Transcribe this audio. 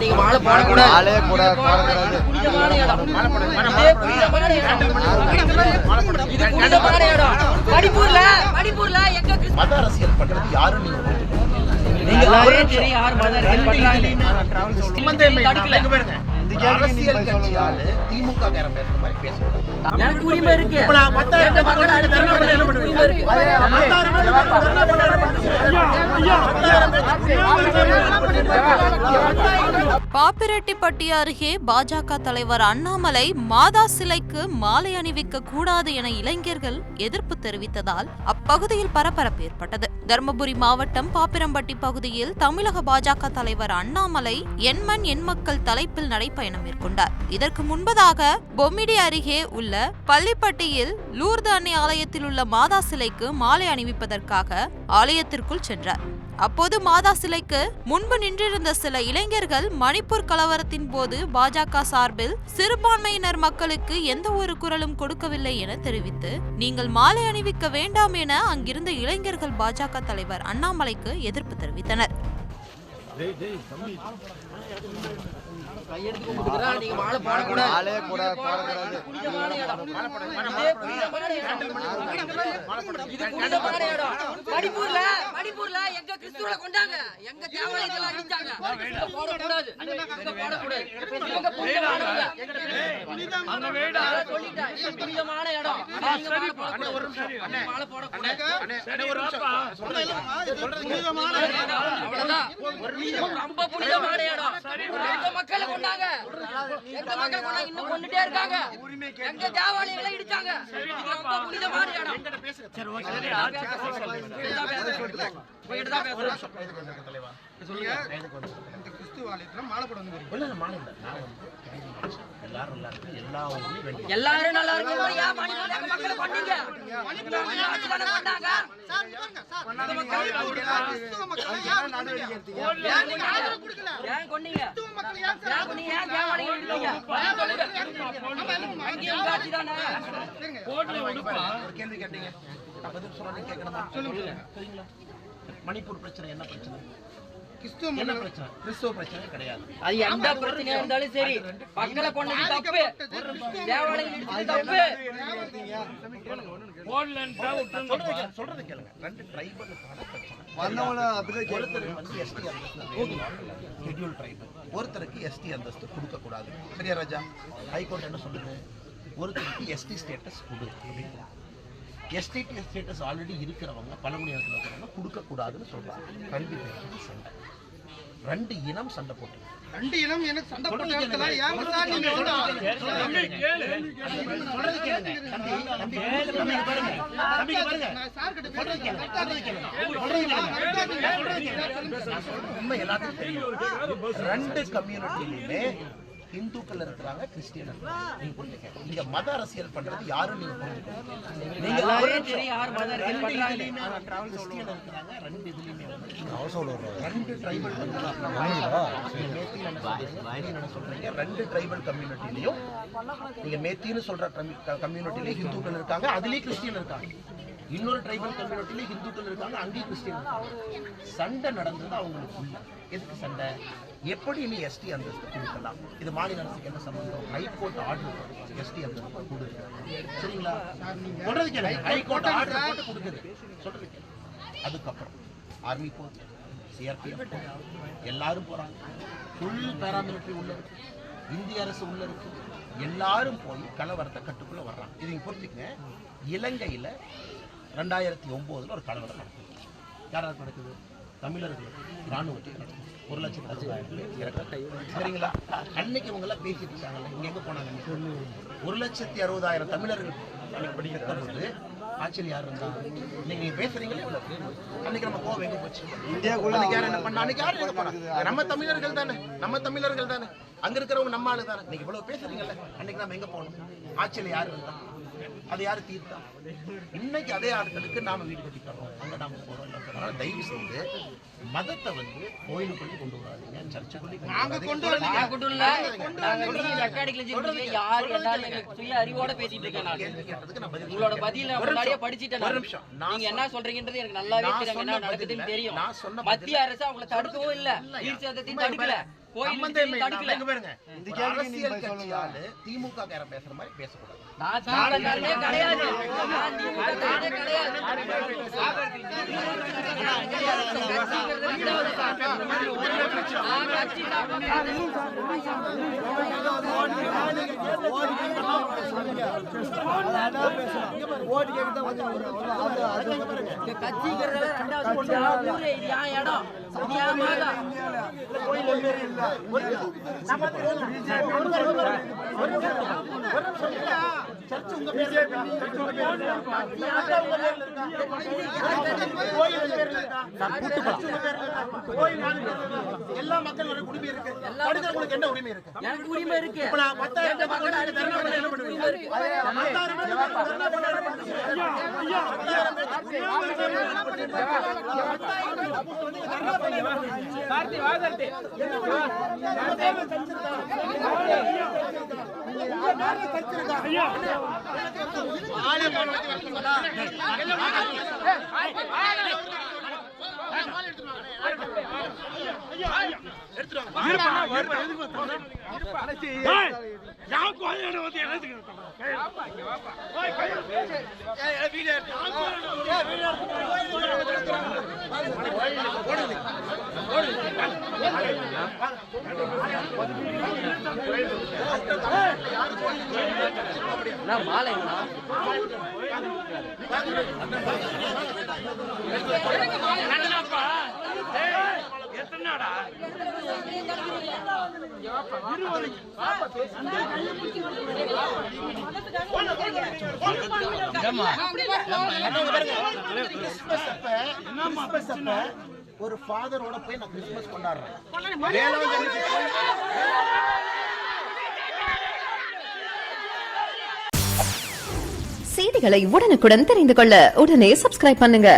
நீங்க மாலை போடக்கூடாது. புனிதமான இடம். மணிப்பூர்ல எங்க மத அரசியல் பண்றது யாரும் நீங்க தெரியும் யார் மத அரசியல் பண்றாங்க. அரசியல் கட்சியால திமுக காரன் பேசுற மாதிரி பேசக்கூடாது. எனக்கு உரிமை இருக்கு. பாப்பிரெட்டிப்பட்டி அருகே பாஜக தலைவர் அண்ணாமலை மாதா சிலைக்கு மாலை அணிவிக்க கூடாது என இளைஞர்கள் எதிர்ப்பு தெரிவித்ததால் அப்பகுதியில் பரபரப்பு ஏற்பட்டது. தர்மபுரி மாவட்டம் பாப்பிரம்பட்டி பகுதியில் தமிழக பாஜக தலைவர் அண்ணாமலை எண்மண் எண்மக்கள் தலைப்பில் நடைபயணம் மேற்கொண்டார். இதற்கு முன்பதாக பொம்மிடி அருகே உள்ள பள்ளிப்பட்டியில் லூர்து அன்னை ஆலயத்தில் உள்ள மாதா சிலைக்கு மாலை அணிவிப்பதற்காக ஆலயத்திற்குள் சென்றார். அப்போது மாதா சிலைக்கு முன்பு நின்றிருந்த சில இளைஞர்கள் மணிப்பூர் கலவரத்தின் போது பாஜக சார்பில் சிறுபான்மையினர் மக்களுக்கு எந்த ஒரு குரலும் கொடுக்கவில்லை என தெரிவித்து நீங்கள் மாலை அணிவிக்க வேண்டாம் என அங்கிருந்த இளைஞர்கள் பாஜக தலைவர் அண்ணாமலைக்கு எதிர்ப்பு தெரிவித்தனர். நீங்க மாலை போடக்கூடாது. மணிப்பூர்ல எங்க கிறிஸ்துவ கொண்டாங்க, எங்க தேவாலயத்துல அடிச்சாங்க. போடக்கூடாது. புனிதமான இடம். மாலை போடக்கூடாது. ரொம்ப புனிதமான இடம். எங்க மக்களை கொண்டாங்க, இன்னும் கொண்டுட்டே இருக்காங்க. எங்க தேவாலயங்களை இடிச்சாங்க. ரொம்ப புனிதமான இடம். எல்லாரும் நல்லா இருக்கு. மக்களை கொண்டீங்க. கேள்வி கேட்டீங்க, மணிப்பூர் பிரச்சனை என்ன பிரச்சனை? கிறிஸ்துவ பிரச்சனை கிடையாது. அது எந்த பிரச்சனையா இருந்தாலும் சரி, மக்களை கொண்டது தப்பு. தேவாலயம் தப்பு. சொல்றது கேளுங்க. ரெண்டு ட்ரைபல் ஒருத்தருக்கு எஸ்டி அந்தஸ்து கொடுக்க கூடாது. சரியா ராஜா? ஹைகோர்ட் என்ன சொல்லுது? ஒருத்தருக்கு எஸ்டி ஸ்டேட்டஸ் கொடு. எஸ்டி ஸ்டேட்டஸ் ஆல்ரெடி இருக்கிறவங்க பழங்குடியினத்தில் இருக்கிறவங்க கொடுக்க கூடாதுன்னு சொல்றாங்க. கல்வி சண்டை, ரெண்டு இனம் சண்டை போட்டு ரெண்டு இனம் எனக்கு சண்டை போட்டு எல்லாத்துக்கும் தெரியும். ரெண்டு கம்யூனிட்டியிலுமே இந்துக்கள் இருக்கிறாங்க, கிறிஸ்டியன் இருக்கிறாங்க. நீங்க புரிஞ்சுக்க, இங்க மத அரசியல் பண்றது யாரும் நீங்க ரெண்டு ட்ரைபல் கம்யூனிட்டிலையும் நீங்க மேத்தின்னு சொல்ற கம்யூனிட்டில இந்துக்கள் இருக்காங்க, அதுலயும் கிறிஸ்டியன் இருக்காங்க. இன்னொரு ட்ரைபல் கம்யூனிட்டில இந்துக்கள் இருக்காங்க, அங்கேயும் கிறிஸ்டியன் இருக்காங்க. சண்டை நடந்தது அவங்களுக்குள்ள. எதுக்கு சண்டை? எப்படி நீ எஸ்டி அந்தஸ்து கொடுக்கலாம்? இது மாநில அரசுக்கு என்ன சம்பந்தம்? ஹைகோர்ட் ஆர்டர் எஸ்டி அந்தஸ்து கொடுக்குது. சரிங்களா? சொல்றது கேளுங்க. ஹைகோர்ட் ஆர்டர் போட்டு கொடுக்குது. சொல்றது கேளுங்க. அதுக்கப்புறம் ஆர்மி போகுது, சிஆர்பிஎஃப் எல்லாரும் போறாங்க. ஃபுல் பேராமிலிட்டரி உள்ள இருக்கு, இந்திய அரசு உள்ள இருக்கு. எல்லாரும் போய் கலவரத்தை கட்டுக்குள்ள வர்றாங்க. இது நீங்க புரிஞ்சுக்கங்க. இலங்கையில 2009 ஒரு கலவரம் நடக்குது. யாராவது நடக்குது? தமிழர்கள் ராணுவத்தில் நடக்குது. 1,60,000 சரிங்களா? அன்னைக்கு இவங்க எல்லாம் பேசிட்டு இருக்காங்கல்ல, இங்க எங்க போனாங்க? 1,60,60,000 தமிழர்கள் படிக்கும்போது ஆச்சரியம் யார் இருந்தா? இன்னைக்கு நீங்க பேசுறீங்களே, அன்னைக்கு நம்ம கோவம் எங்க போச்சு? இந்தியாவுக்குள்ள யார் என்ன பண்ணா? அன்னைக்கு யாரும் எங்க போனாங்க? நம்ம தமிழர்கள் தானே, நம்ம தமிழர்கள் தானே, அங்க இருக்கிறவங்க நம்ம ஆளு தானே. நீங்க இவ்வளவு பேசுறீங்கல்ல, அன்னைக்கு நம்ம எங்க போனோம்? ஆட்சியில் யாரு இருந்தா? அது யாரு தீர்த்தா? இன்னைக்கு அதே ஆட்களுக்கு நாம வீடு கட்டி தரோம், அங்க நாம போறோம். அதனால தயவு செய்து மதத்தை வந்து கோயிலுக்குள்ளே கொண்டு வராதீங்க, சர்ச்சுக்குள்ளே நாங்க கொண்டு வரல. நான் கொண்டு வரல. நாங்க நீங்க ரெக்கார்டிங்ல செஞ்சீங்க. யார் என்னன்னு எனக்கு சுய அறிவோட பேசிட்டு இருக்கேன் நான். கேட்டதுக்கு நான் பதில் உங்களோட பதில் நான் முன்னாடியே படிச்சிட்டேன். ஒரு நிமிஷம். நீங்க என்ன சொல்றீங்கன்றது எனக்கு நல்லாவே தெரியும். என்ன நடக்குதுன்னு தெரியும். நான் சொன்ன மத்திய அரசு அவங்களை தடுக்கவும் இல்ல. நீர் சேதத்தையும் தடுக்கல. கோயில் தடுக்கல. அரசியல் கட்சியால திமுக கார பேசுற மாதிரி பேசக்கூடாது. நான் திமுககாரனே கிடையாது. நான் திமுககாரனே கிடையாது. சர்ச்சு உங்க பேர்ல இருக்கா? எல்லா மக்களோட உரிமை இருக்கு. உங்களுக்கு என்ன உரிமை இருக்கு? எனக்கு உரிமை இருக்கு. இப்ப நான் 10,000 மக்கள் தர்ணா பண்ண என்ன பண்ணுவீங்க? 10,000 பேர் தர்ணா பண்ண என்ன மாலை ஒரு ஃபாதரோட போய் நான் கிறிஸ்துமஸ் கொண்டாடுறேன். செய்திகளை உடனுக்குடன் தெரிந்து கொள்ள உடனே சப்ஸ்கிரைப் பண்ணுங்க.